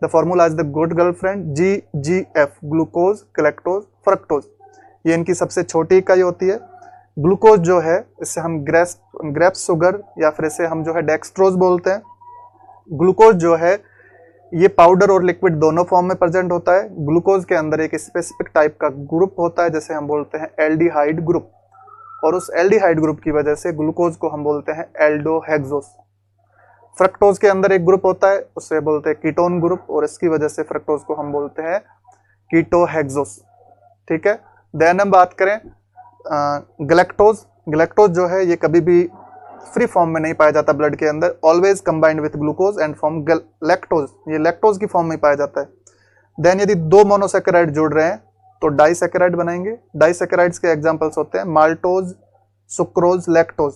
the formula is the good girlfriend, GGF, glucose, galactose, fructose. ये इनकी सबसे छोटी इकाई होती है। ग्लूकोज जो है इससे हम ग्रेप्स शुगर या फिर इसे हम जो है डेक्सट्रोज बोलते हैं। ग्लूकोज जो है ये पाउडर और लिक्विड दोनों फॉर्म में प्रेजेंट होता है। ग्लूकोज के अंदर एक स्पेसिफिक टाइप का ग्रुप होता है जैसे हम बोलते हैं एल्डिहाइड ग्रुप, और उस एल्डिहाइड ग्रुप की वजह से ग्लूकोज को हम बोलते हैं एल्डोहेक्सोस। फ्रक्टोज के अंदर एक ग्रुप होता है, उससे बोलते हैं कीटोन ग्रुप, और इसकी वजह से फ्रक्टोज को हम बोलते हैं कीटोहेक्सोस। ठीक है, देन हम बात करें गैलेक्टोज। गैलेक्टोज जो है ये कभी भी फ्री फॉर्म में नहीं पाया जाता ब्लड के अंदर, always combined with glucose and form lactose, ये लैक्टोज की फॉर्म में पाया जाता है। देन यदि दो मोनोसेकेराइड जुड़ रहे हैं तो डाइसेकेराइड बनाएंगे। डाइसेकेराइड्स के एग्जांपल्स होते हैं maltose, sucrose, lactose.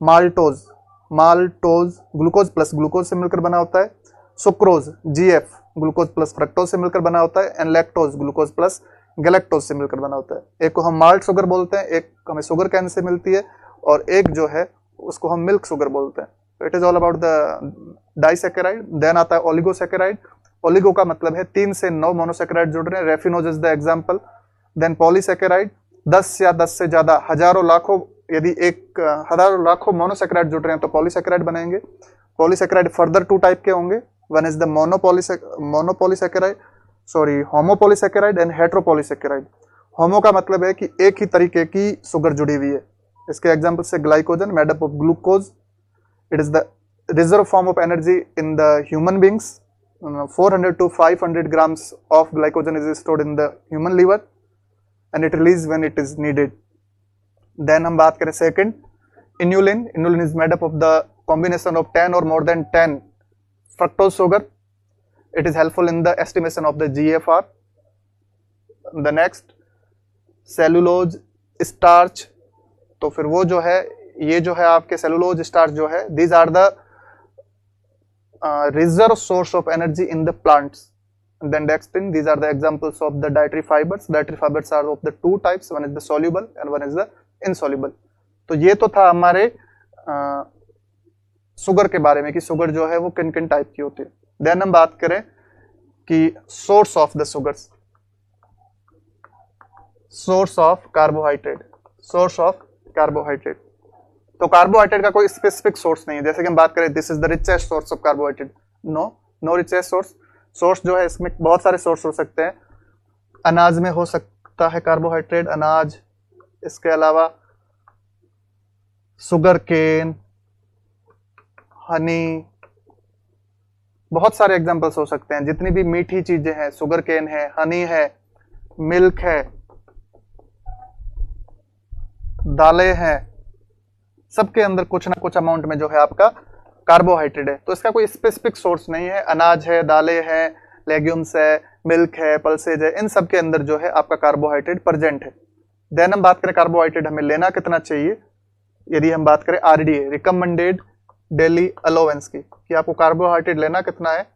Maltose, maltose glucose plus glucose से मिलकर बना होता है। Sucrose GF glucose plus fructose से मिलकर बना होता है। And lactose glucose plus galactose से मिलकर बना होता है। एक को हम माल्ट शुगर बोलते हैं, एक हमें शुगर कैन से मिलती है, और एक जो है उसको हम मिल्क शुगर बोलते हैं। तो it is all about the disaccharide. Then आता है ओलिगोसेकेराइड। ओलिगो का मतलब है 3 से 9 मोनोसेकेराइड जुड़ रहे हैं, raffinose is the example. Then polysaccharide 10 या 10 से ज्यादा, हजारों लाखों, यदि एक हजारों लाखों मोनोसेकेराइड जुड़ रहे हैं तो पॉलीसेकेराइड बनाएंगे। पॉलीसेकेराइड फर्दर 2 टाइप के होंगे, one is the monopolysaccharide, sorry homopolysaccharide and heteropolysaccharide. Homo का मतलब है कि एक ही तरीके की शुगर जुड़ी हुई है। इसके एग्जांपल से glycogen made up of glucose, it is the reserve form of energy in the human beings. 400 to 500 grams of glycogen is stored in the human liver and it released when it is needed. Then हम बात करें second, inulin. Inulin is made up of the combination of 10 or more than 10 fructose sugar. It is helpful in the estimation of the GFR. The next, cellulose starch। तो फिर वो जो है, ये जो है आपके सेलुलोज स्टार्च जो है, these are the reserve source of energy in the plants. And then next thing, these are the examples of the dietary fibers. Dietary fibers are of the 2 types, one is the soluble and one is the insoluble. तो ये तो था हमारे sugar के बारे में कि sugar जो है वो किन किन टाइप की होती है। देन हम बात करें कि source of the sugars, source of carbohydrate, source of carbohydrate. तो कार्बोहाइड्रेट का कोई स्पेसिफिक सोर्स नहीं है। जैसे कि हम बात करें this is the richest source of carbohydrate, no richest source. Source जो है इसमें बहुत सारे सोर्स हो सकते हैं। अनाज में हो सकता है कार्बोहाइड्रेट, अनाज, इसके अलावा शुगर केन, हनी, बहुत सारे एग्जांपल्स हो सकते हैं। जितनी भी मीठी चीजें हैं, शुगर केन है, हनी है, मिल्क है, दालें हैं, सबके अंदर कुछ ना कुछ अमाउंट में जो है आपका कार्बोहाइड्रेट है। तो इसका कोई स्पेसिफिक सोर्स नहीं है। अनाज है, दालें हैं, लेग्यूम्स है, मिल्क है, पल्सेज है, इन सब के अंदर जो है आपका कार्बोहाइड्रेट प्रेजेंट है। देन हम बात करें कार्बोहाइड्रेट हमें लेना कितना चाहिए। यदि हम बात करें RDA, रिकमेंडेड डेली अलोवेंस की, कि आपको कार्बोहाइड्रेट लेना कितना है,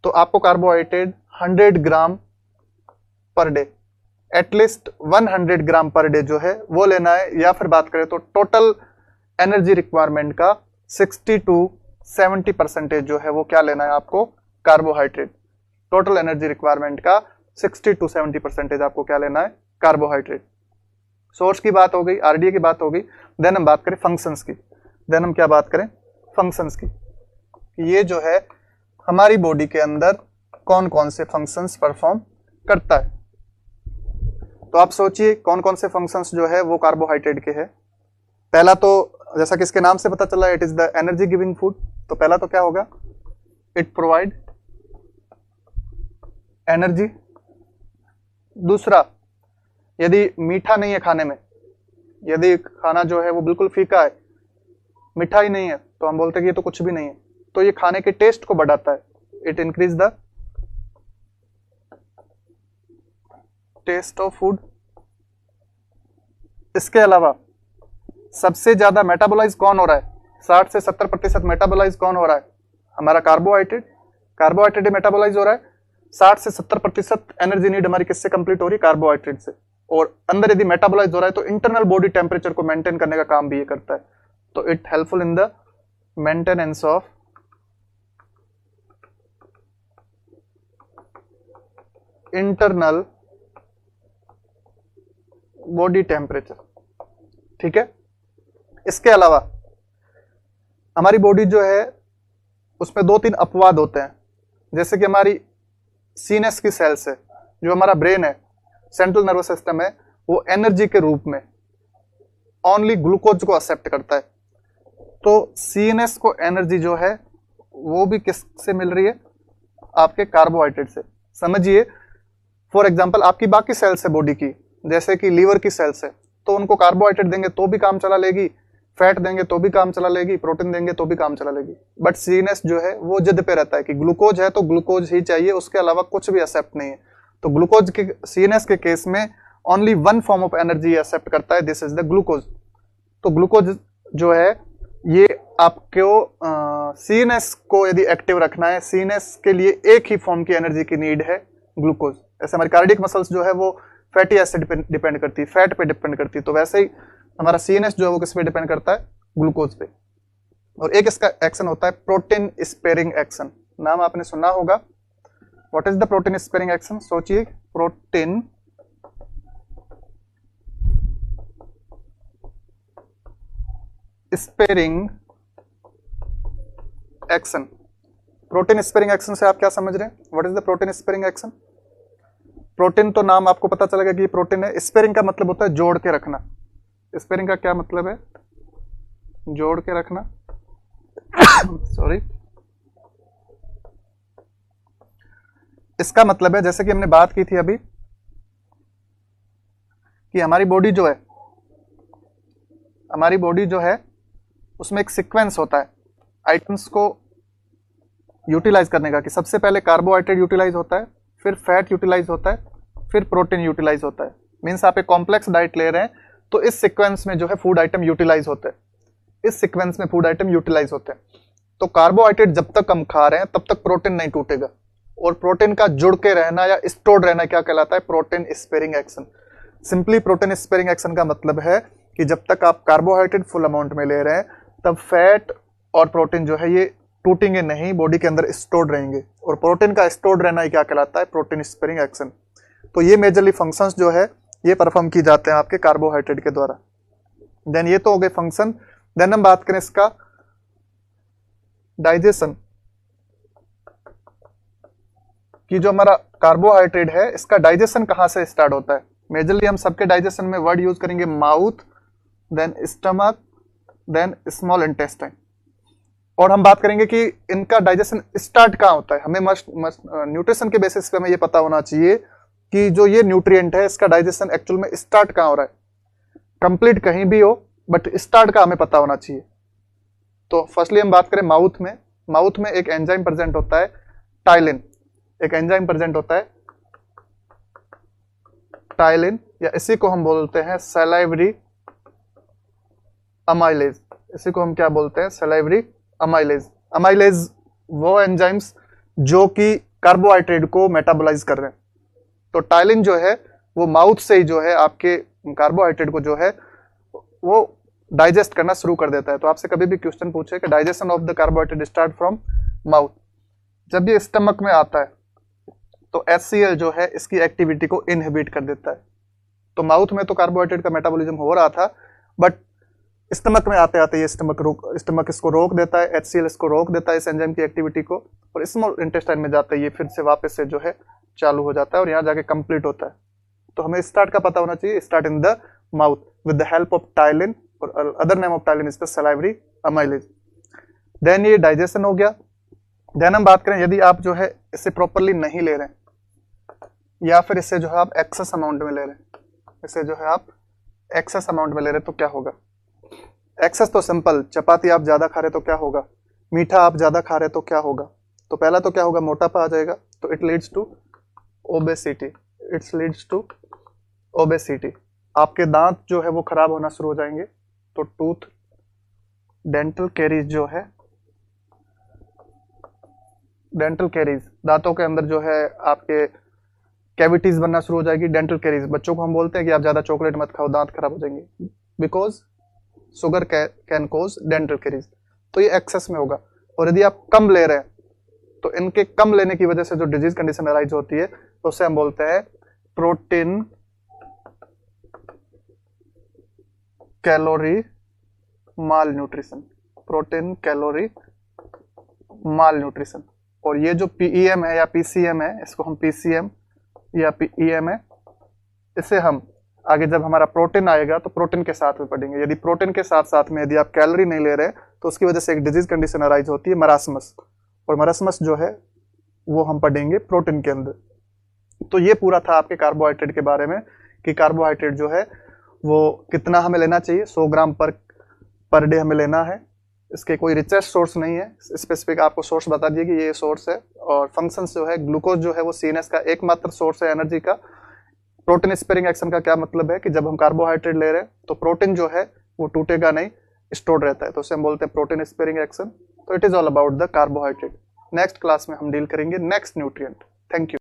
तो आपको कार्बोहाइड्रेट 100 ग्राम पर डे, एटलीस्ट 100 ग्राम पर डे जो है वो लेना है। या फिर बात करें तो टोटल एनर्जी रिक्वायरमेंट का 60 to 70% जो है वो क्या लेना है आपको, कार्बोहाइड्रेट। टोटल एनर्जी रिक्वायरमेंट का 60 to 70% आपको क्या लेना है, कार्बोहाइड्रेट। सोर्स की बात हो गई, RDA की बात हो गई। देन हम बात करें फंक्शंस की। देन हम क्या बात करें, फंक्शंस की। ये जो है हमारी बॉडी के अंदर कौन कौन से फंक्शंस परफॉर्म करता है। तो आप सोचिए कौन कौन से फंक्शंस जो है वो कार्बोहाइड्रेट के हैं। पहला तो जैसा कि इसके नाम से पता चला, it is the energy giving food. तो पहला तो क्या होगा, इट प्रोवाइड एनर्जी। दूसरा, यदि मीठा नहीं है खाने में, यदि खाना जो है वो बिल्कुल फीका है, मीठा ही नहीं है, तो हम बोलते हैं कि ये तो कुछ भी नहीं है, तो ये खाने के टेस्ट को बढ़ाता है। It increase the taste of food. इसके अलावा सबसे ज्यादा मेटाबोलाइज कौन हो रहा है, 60 से 70% मेटाबोलाइज कौन हो रहा है, हमारा कार्बोहाइड्रेट। कार्बोहाइड्रेट मेटाबोलाइज हो रहा है। 60 से 70% एनर्जी नीड हमारी किससे कंप्लीट हो रही है, कार्बोहाइड्रेट से। और अंदर यदि मेटाबोलाइज हो रहा है तो इंटरनल बॉडी टेम्परेचर को मेंटेन करने का काम भी ये करता है। तो it helpful in the maintenance of internal body temperature. ठीक है। इसके अलावा हमारी बॉडी जो है उसमें 2-3 अपवाद होते हैं। जैसे कि हमारी सीनेस की सेल्स है, जो हमारा ब्रेन है, सेंट्रल नर्वस सिस्टम है, वो एनर्जी के रूप में ओनली ग्लूकोज को एक्सेप्ट करता है। तो सीएनएस को एनर्जी जो है वो भी किससे मिल रही है, आपके कार्बोहाइड्रेट से। समझिए, फॉर एग्जांपल आपकी बाकी सेल्स है बॉडी की, जैसे कि लीवर की सेल्स है, तो उनको कार्बोहाइड्रेट देंगे तो भी काम चला लेगी, फैट देंगे तो भी काम चला लेगी, प्रोटीन देंगे तो भी काम चला लेगी। बट सीएनएस जो है वो जिद पे रहता है कि ग्लूकोज है तो ग्लूकोज ही चाहिए, उसके अलावा कुछ भी एक्सेप्ट नहीं है। तो ग्लूकोज के सीएनएस के केस में only one form of energy accept करता है, दिस इज द ग्लूकोज। तो ग्लूकोज जो है ये आपको सीएनएस को यदि एक्टिव रखना है, सीएनएस के लिए एक ही फॉर्म की एनर्जी की नीड है, ग्लूकोज। ऐसे हमारी कार्डियक मसल्स जो है वो फैटी एसिड पे डिपेंड करती है, फैट पे डिपेंड करती है, तो वैसे ही हमारा सीएनएस जो है वो किस पे डिपेंड करता है, ग्लूकोज पे। और एक इसका एक्शन होता है प्रोटीन स्पेयरिंग एक्शन, नाम आपने सुना होगा। What is the protein sparing action? सोचिए, protein sparing action. Protein sparing action से आप क्या समझ रहे हैं? What is the protein sparing action? Protein तो नाम आपको पता चलेगा कि प्रोटीन है। स्पेयरिंग का मतलब होता है जोड़ के रखना। स्पेयरिंग का क्या मतलब है? जोड़ के रखना। सॉरी। इसका मतलब है, जैसे कि हमने बात की थी अभी, कि हमारी बॉडी जो है उसमें एक सीक्वेंस होता है आइटम्स को यूटिलाइज करने का, कि सबसे पहले कार्बोहाइड्रेट यूटिलाइज होता है, फिर फैट यूटिलाइज होता है, फिर प्रोटीन यूटिलाइज होता है। मीन्स आप एक कॉम्प्लेक्स डाइट ले रहे हैं तो इस सीक्वेंस में जो है फूड आइटम यूटिलाइज होते हैं, इस सीक्वेंस में फूड आइटम यूटिलाइज होते हैं। तो कार्बोहाइड्रेट जब तक हम खा रहे हैं तब तक प्रोटीन नहीं टूटेगा, और प्रोटीन का जुड़ के रहना या स्टोर्ड रहना क्या कहलाता है? Protein sparing action. Simply protein sparing action का मतलब है कि जब तक आप कार्बोहाइड्रेट फुल अमाउंट में ले रहे हैं तब फैट और प्रोटीन जो है ये टूटेंगे नहीं, बॉडी के अंदर स्टोर्ड रहेंगे, और प्रोटीन का स्टोर्ड रहना ही क्या कहलाता है? Protein sparing action. तो ये मेजरली फंक्शंस जो है ये परफॉर्म की जाते हैं आपके कार्बोहाइड्रेट के द्वारा। देन ये तो हो गए फंक्शन। देन हम बात करें इसका डाइजेशन, कि जो हमारा कार्बोहाइड्रेट है इसका डाइजेशन कहां से स्टार्ट होता है? मेजरली हम सबके डाइजेशन में वर्ड यूज करेंगे mouth, then stomach, then small intestine. और हम बात करेंगे कि इनका डाइजेशन स्टार्ट कहां होता है। हमें मस्ट न्यूट्रिशन के बेसिस पे हमें ये पता होना चाहिए कि जो ये न्यूट्रिएंट है इसका डाइजेशन एक्चुअल में स्टार्ट कहां हो रहा है। कंप्लीट कहीं भी हो बट स्टार्ट का हमें पता होना चाहिए। तो फर्स्टली हम बात करें माउथ में। माउथ में एक एंजाइम प्रेजेंट होता है टाइलिन, एक एंजाइम प्रेजेंट होता है टाइलिन, या इसी को हम बोलते हैं सलाइवरी अमाइलेज। इसी को हम क्या बोलते हैं? Salivary amylase. अमाइलेज वो एंजाइम्स जो कि कार्बोहाइड्रेट को मेटाबोलाइज कर रहे हैं। तो टाइलिन जो है वो माउथ से ही जो है आपके कार्बोहाइड्रेट को जो है वो डाइजेस्ट करना शुरू कर देता है। तो आपसे कभी भी क्वेश्चन पूछे कि digestion of the carbohydrate start from mouth, जब ये स्टमक में आता है तो HCl जो है इसकी एक्टिविटी को इनहिबिट कर देता है। तो माउथ में तो कार्बोहाइड्रेट का मेटाबॉलिज्म हो रहा था, बट स्टमक में आते आते ये स्टमक इसको रोक देता है, HCl इसको रोक देता है इस एंजाइम की एक्टिविटी को, और स्मॉल इंटेस्टाइन में जाता है ये फिर से वापस से जो है चालू हो जाता है और यहाँ जाके कंप्लीट होता है। तो हमें स्टार्ट का पता होना चाहिए, start in the mouth with the help of ptyalin, और other name of ptyalin is the salivary amylase. Then ये डाइजेशन हो गया। देन हम बात करें, यदि आप जो है इसे प्रॉपरली नहीं ले रहे हैं या फिर इससे जो है आप एक्सेस अमाउंट में ले रहे हैं, इसे जो है आप एक्सेस अमाउंट में ले रहे हैं तो क्या होगा? एक्सेस तो सिंपल, चपाती आप ज्यादा खा रहे तो क्या होगा? मीठा आप ज्यादा खा रहे तो क्या होगा? तो पहला तो क्या होगा? मोटापा आ जाएगा, तो it leads to obesity, it's leads to obesity. आपके दांत जो है वो खराब होना शुरू हो जाएंगे, तो टूथ डेंटल कैरीज जो है, डेंटल कैरीज दांतों के अंदर जो है आपके कैविटीज बनना शुरू हो जाएगी, डेंटल कैरीज। बच्चों को हम बोलते हैं कि आप ज्यादा चॉकलेट मत खाओ, दांत खराब हो जाएंगे, because sugar cane cause dental caries. तो ये एक्सेस में होगा। और यदि आप कम ले रहे हैं तो इनके कम लेने की वजह से जो डिजीज कंडीशन अराइज होती है तो उसे हम बोलते हैं प्रोटीन कैलोरी माल न्यूट्रिशन, प्रोटीन कैलोरी माल न्यूट्रिशन। और ये जो PEM है या PCM है, इसको हम PCM या PEM है, इसे हम आगे जब हमारा प्रोटीन आएगा तो प्रोटीन के साथ में पढ़ेंगे। यदि प्रोटीन के साथ साथ में यदि आप कैलोरी नहीं ले रहे तो उसकी वजह से एक डिजीज कंडीशन अराइज होती है मरासमस, और मरासमस जो है वो हम पढ़ेंगे प्रोटीन के अंदर। तो ये पूरा था आपके कार्बोहाइड्रेट के बारे में कि कार्बोहाइड्रेट जो है वो कितना हमें लेना चाहिए, 100 ग्राम पर डे हमें लेना है। इसके कोई रिसर्च सोर्स नहीं है, स्पेसिफिक आपको सोर्स बता दिए कि ये सोर्स है। और फंक्शंस जो है, ग्लूकोज जो है वो सीएनएस का एकमात्र सोर्स है एनर्जी का। प्रोटीन स्पेयरिंग एक्शन का क्या मतलब है कि जब हम कार्बोहाइड्रेट ले रहे हैं तो प्रोटीन जो है वो टूटेगा नहीं, स्टोर्ड रहता है, तो उसे हम बोलते हैं प्रोटीन स्पेयरिंग एक्शन। तो it is all about the carbohydrate. Next class में हम डील करेंगे नेक्स्ट न्यूट्रिएंट। Thank you.